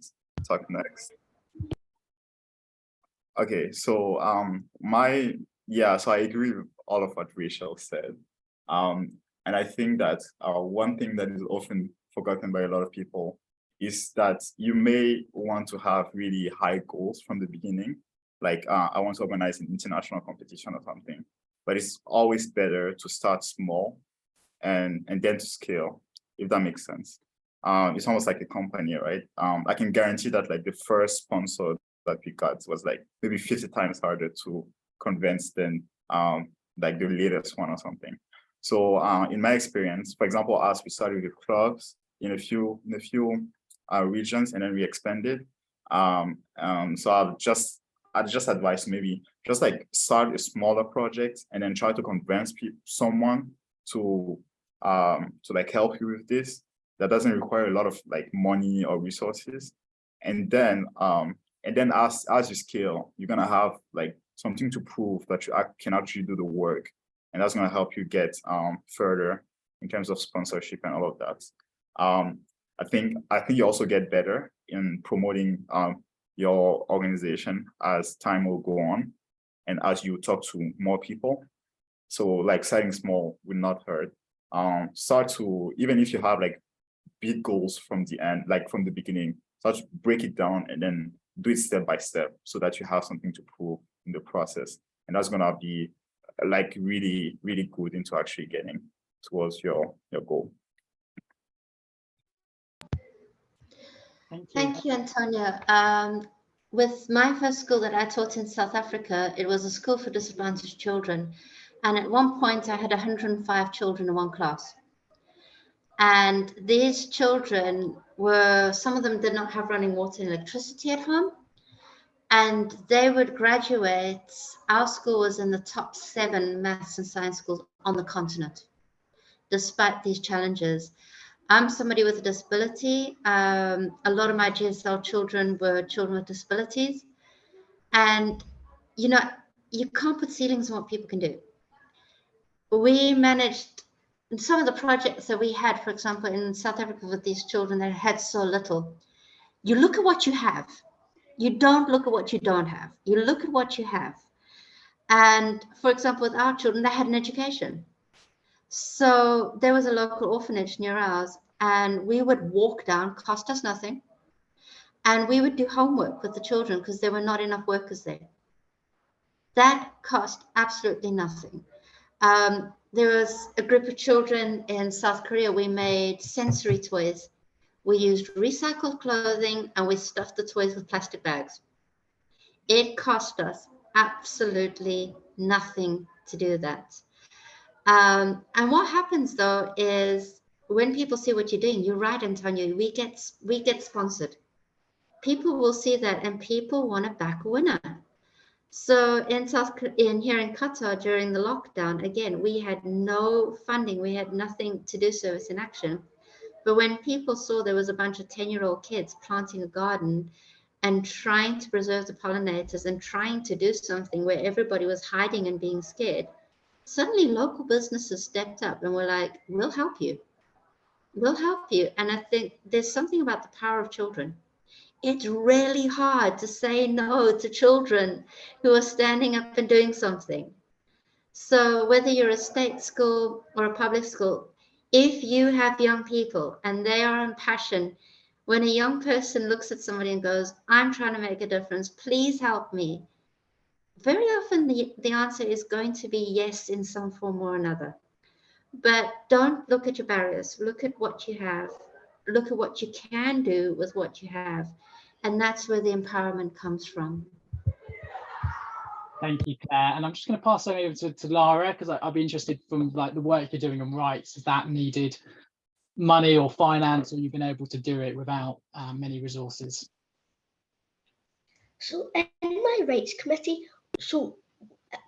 talk next. Okay, so so I agree with all of what Rachel said. And I think that one thing that is often forgotten by a lot of people is that you may want to have really high goals from the beginning. Like I want to organize an international competition or something, but it's always better to start small and then to scale, if that makes sense. It's almost like a company, right? I can guarantee that like the first sponsor that we got was like maybe 50 times harder to convince than like the latest one or something. So in my experience, for example, as we started with clubs in a few regions, and then we expanded. So I'd just advise maybe just like start a smaller project and then try to convince someone to like help you with this. That doesn't require a lot of like money or resources. And then as you scale, you're gonna have like something to prove that you can actually do the work. And that's gonna help you get further in terms of sponsorship and all of that. I think you also get better in promoting your organization as time will go on and as you talk to more people. So like starting small will not hurt. Start to, even if you have like big goals from the end, like from the beginning, start to break it down and then do it step by step so that you have something to prove in the process. And that's gonna be like really, really good into actually getting towards your goal. Thank you, Antonia. With my first school that I taught in South Africa, it was a school for disadvantaged children. And at one point I had 105 children in one class. And these children some of them did not have running water and electricity at home. And they would graduate. Our school was in the top 7 maths and science schools on the continent, despite these challenges. I'm somebody with a disability. A lot of my GSL children were children with disabilities. And, you know, you can't put ceilings on what people can do. We managed some of the projects that we had, for example, in South Africa with these children that had so little. You look at what you have. You don't look at what you don't have. You look at what you have. And for example, with our children, they had an education. So there was a local orphanage near ours, and we would walk down, cost us nothing. And we would do homework with the children because there were not enough workers there. That cost absolutely nothing. There was a group of children in South Korea. We made sensory toys. We used recycled clothing and we stuffed the toys with plastic bags. It cost us absolutely nothing to do that. And what happens though is when people see what you're doing, you're right, Antonio, we get sponsored. People will see that and people want to back a winner. So here in Qatar during the lockdown, again, we had no funding. We had nothing to do service in action. But when people saw there was a bunch of 10-year-old kids planting a garden and trying to preserve the pollinators and trying to do something where everybody was hiding and being scared, suddenly local businesses stepped up and were like, we'll help you. We'll help you. And I think there's something about the power of children. It's really hard to say no to children who are standing up and doing something. So whether you're a state school or a public school, if you have young people and they are on passion, when a young person looks at somebody and goes, I'm trying to make a difference, please help me. Very often the answer is going to be yes in some form or another. But don't look at your barriers, look at what you have, look at what you can do with what you have. And that's where the empowerment comes from. Thank you, Claire. And I'm just going to pass over to Lara, because I'd be interested from like the work you're doing on rights. Has that needed money or finance, or you've been able to do it without many resources? So in my rights committee, so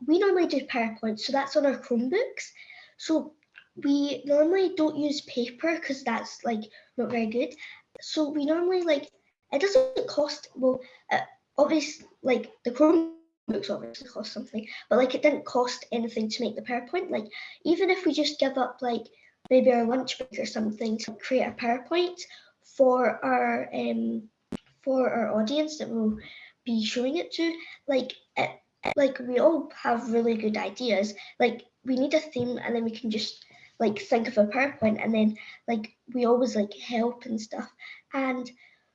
we normally do PowerPoint, so that's on our Chromebooks. So we normally don't use paper because that's like not very good. So we normally like, it doesn't cost, well, obviously like the Chromebooks obviously cost something, but like it didn't cost anything to make the PowerPoint. Like even if we just give up like maybe our lunch break or something to create a PowerPoint for our audience that we'll be showing it to, like like we all have really good ideas. Like we need a theme, and then we can just like think of a PowerPoint, and then like we always like help and stuff. And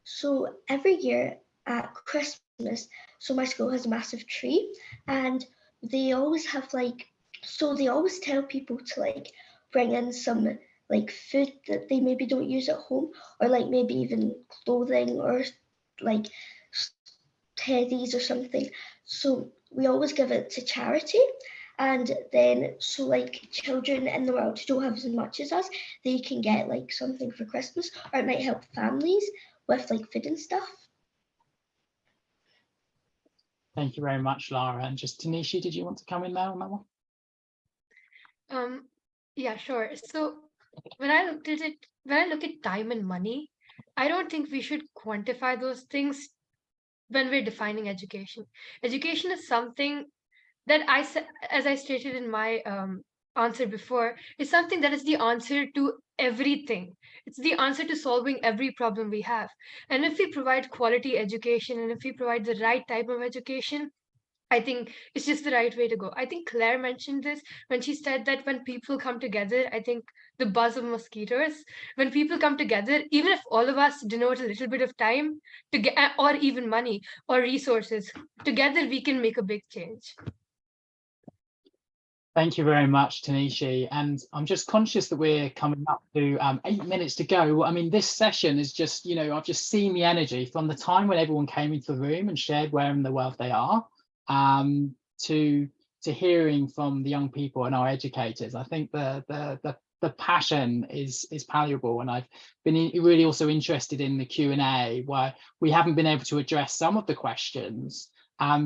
so every year at Christmas, so my school has a massive tree, and they always have like, so they always tell people to like bring in some like food that they maybe don't use at home, or like maybe even clothing or like teddies or something. So we always give it to charity. And then so like children in the world who don't have as much as us, they can get like something for Christmas, or it might help families with like food and stuff. Thank you very much, Lara. And just Tanisha, did you want to come in there on that one? Yeah, sure. So when I look at time and money, I don't think we should quantify those things when we're defining education. Education is something that as I stated in my answer before, is something that is the answer to everything. It's the answer to solving every problem we have. And if we provide quality education, and if we provide the right type of education, I think it's just the right way to go. I think Claire mentioned this when she said that when people come together, I think the buzz of mosquitoes, when people come together, even if all of us denote a little bit of time to get, or even money or resources, together we can make a big change. Thank you very much, Tanisha. And I'm just conscious that we're coming up to 8 minutes to go. I mean, this session is just, you know, I've just seen the energy from the time when everyone came into the room and shared where in the world they are, to hearing from the young people and our educators. I think the passion is palpable, and I've been really also interested in the Q&A, where we haven't been able to address some of the questions.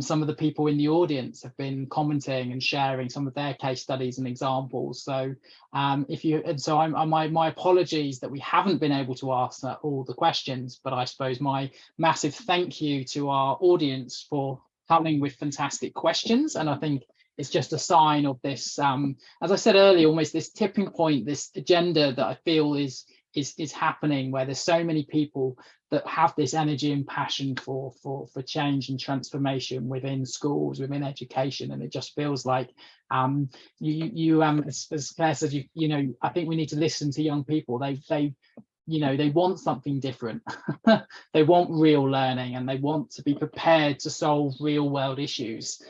Some of the people in the audience have been commenting and sharing some of their case studies and examples. So my apologies that we haven't been able to ask all the questions, but I suppose my massive thank you to our audience for coming with fantastic questions. And I think it's just a sign of this, as I said earlier, almost this tipping point, this agenda that I feel is happening, where there's so many people that have this energy and passion for change and transformation within schools, within education. And it just feels like as Claire said, you know, I think we need to listen to young people. They you know, they want something different. They want real learning, and they want to be prepared to solve real world issues.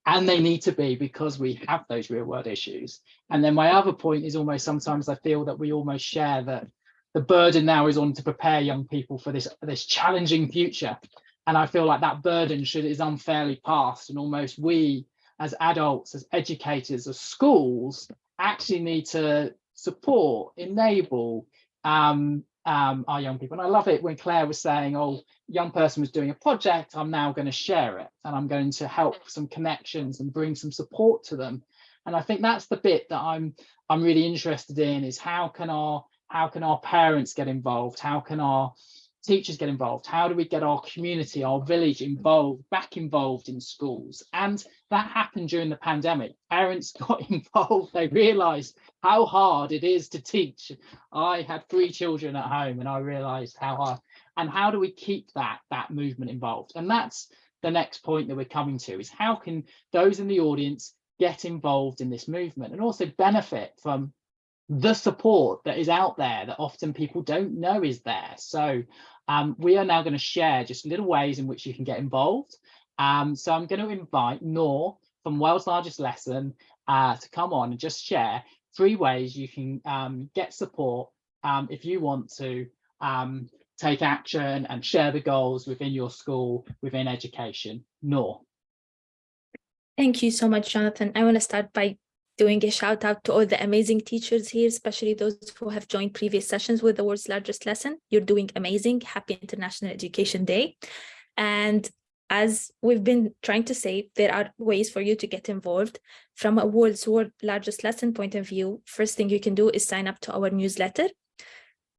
And they need to be, because we have those real world issues. And then my other point is, almost sometimes I feel that we almost share that the burden now is on to prepare young people for this challenging future. And I feel like that burden is unfairly passed, and almost we as adults, as educators, as schools, actually need to support, enable our young people. And I love it when Claire was saying, oh, young person was doing a project, I'm now going to share it, and I'm going to help some connections and bring some support to them. And I think that's the bit that I'm really interested in, is how can our parents get involved? How can our teachers get involved? How do we get our community, our village back involved in schools? And that happened during the pandemic. Parents got involved. They realized how hard it is to teach. I had 3 children at home, and I realized how hard. And how do we keep that movement involved? And that's the next point that we're coming to, is how can those in the audience get involved in this movement and also benefit from the support that is out there that often people don't know is there. So we are now going to share just little ways in which you can get involved. So I'm going to invite Noor from World's Largest Lesson to come on and just share 3 ways you can get support if you want to take action and share the goals within your school, within education. Noor. Thank you so much, Jonathan. I want to start by doing a shout out to all the amazing teachers here, especially those who have joined previous sessions with the world's largest lesson. You're doing amazing. Happy International Education Day. And as we've been trying to say, there are ways for you to get involved. From a world's largest lesson point of view, first thing you can do is sign up to our newsletter.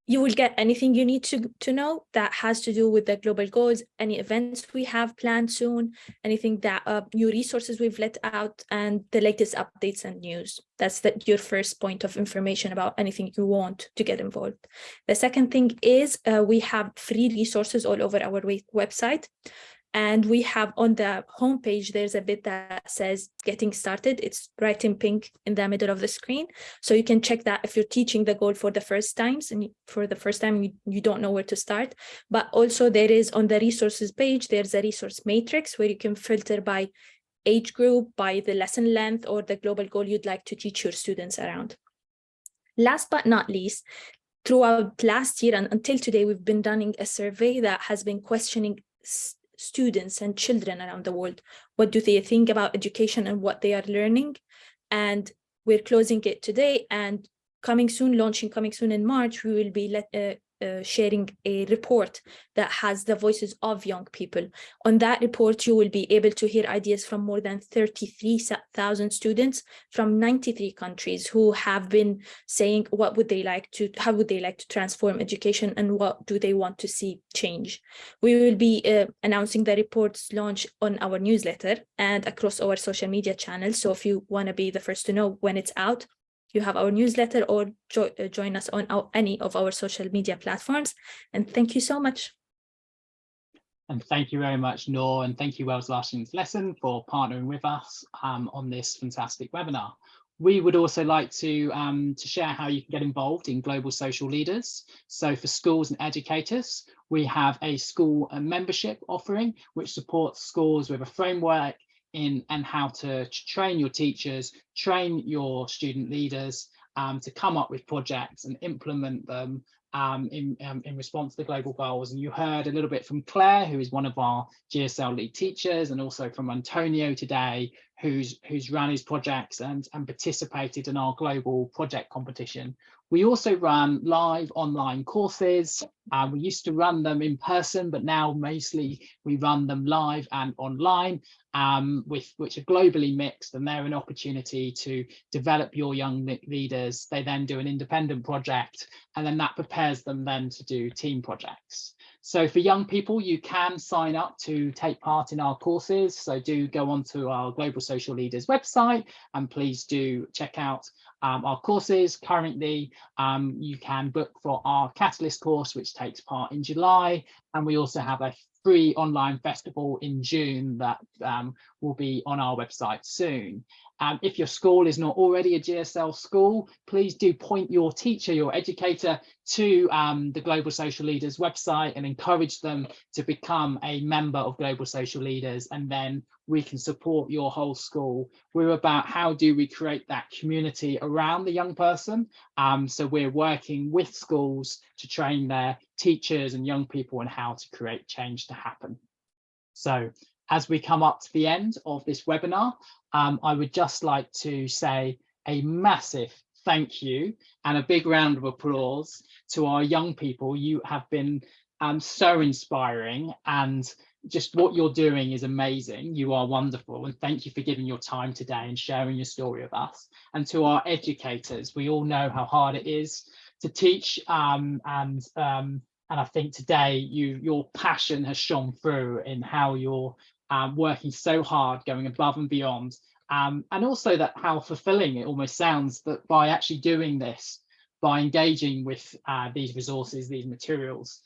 You will get anything you need to know that has to do with the global goals, any events we have planned soon, anything that new resources we've let out, and the latest updates and news. That's your first point of information about anything you want to get involved. The second thing is we have free resources all over our website. And we have on the homepage, there's a bit that says getting started. It's right in pink in the middle of the screen. So you can check that if you're teaching the goal for the first times and for the first time, you don't know where to start. But also there is on the resources page, there's a resource matrix where you can filter by age group, by the lesson length, or the global goal you'd like to teach your students around. Last but not least, throughout last year and until today, we've been running a survey that has been questioning students and children around the world. What do they think about education and what they are learning? And we're closing it today, and launching coming soon in March, we will be sharing a report that has the voices of young people. On that report, you will be able to hear ideas from more than 33,000 students from 93 countries who have been saying how would they like to transform education and what do they want to see change. We will be announcing the report's launch on our newsletter and across our social media channels. So if you want to be the first to know when it's out, you have our newsletter or join us on any of our social media platforms. And thank you so much. And thank you very much, Noor, and thank you, World's Largest Lesson, for partnering with us on this fantastic webinar. We would also like to share how you can get involved in Global Social Leaders. So for schools and educators, we have a school membership offering, which supports schools with a framework and how to train your teachers, train your student leaders to come up with projects and implement them in response to the global goals. And you heard a little bit from Claire, who is one of our GSL lead teachers, and also from Antonio today, who's run his projects and participated in our global project competition. We also run live online courses. We used to run them in person, but now mostly we run them live and online, which are globally mixed, and they're an opportunity to develop your young leaders. They then do an independent project, and then that prepares them then to do team projects. So for young people, you can sign up to take part in our courses. So do go onto our Global Social Leaders website, and please do check out our courses. Currently, you can book for our Catalyst course, which takes part in July. And we also have a free online festival in June that will be on our website soon. If your school is not already a GSL school, please do point your teacher, your educator, to the Global Social Leaders website and encourage them to become a member of Global Social Leaders, and then we can support your whole school. We're about how do we create that community around the young person. So we're working with schools to train their teachers and young people on how to create change to happen. So as we come up to the end of this webinar, I would just like to say a massive thank you and a big round of applause to our young people. You have been so inspiring, and just what you're doing is amazing. You are wonderful, and thank you for giving your time today and sharing your story with us. And to our educators, we all know how hard it is to teach, and I think today your passion has shone through in how you're working so hard, going above and beyond, and also that how fulfilling it almost sounds that by actually doing this, by engaging with these resources, these materials,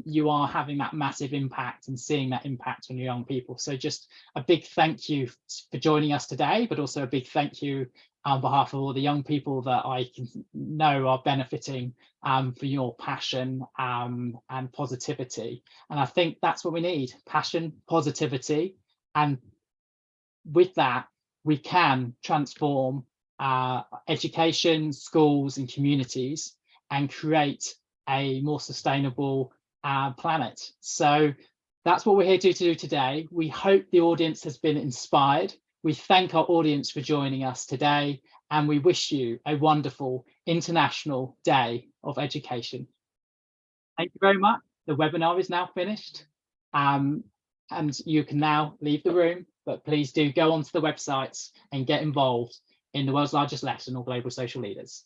you are having that massive impact and seeing that impact on young people. So just a big thank you for joining us today, but also a big thank you on behalf of all the young people that I can know are benefiting for your passion and positivity. And I think that's what we need: passion, positivity, and with that, we can transform education, schools and communities and create a more sustainable planet. So that's what we're here to do today. We hope the audience has been inspired. we thank our audience for joining us today, and we wish you a wonderful International Day of Education. Thank you very much. The webinar is now finished, and you can now leave the room, but please do go onto the websites and get involved in the world's largest lesson or global social leaders.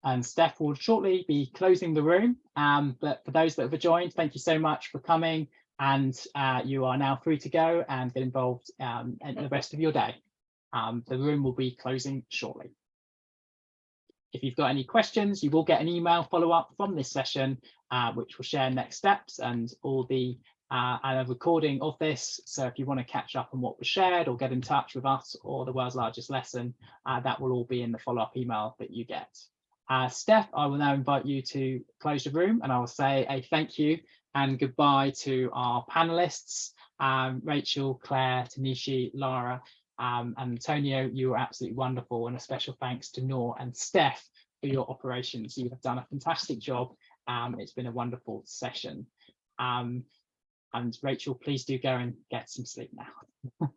And Steph will shortly be closing the room. But for those that have joined, thank you so much for coming. And you are now free to go and get involved in the rest of your day. The room will be closing shortly. If you've got any questions, you will get an email follow-up from this session, which will share next steps and all the a recording of this. So if you want to catch up on what was shared or get in touch with us or the world's largest lesson, that will all be in the follow-up email that you get. Steph, I will now invite you to close the room, and I will say a thank you and goodbye to our panelists, Rachel, Claire, Tanishi, Lara, and Antonio. You were absolutely wonderful, and a special thanks to Noor and Steph for your operations. You have done a fantastic job. It's been a wonderful session. And Rachel, please do go and get some sleep now.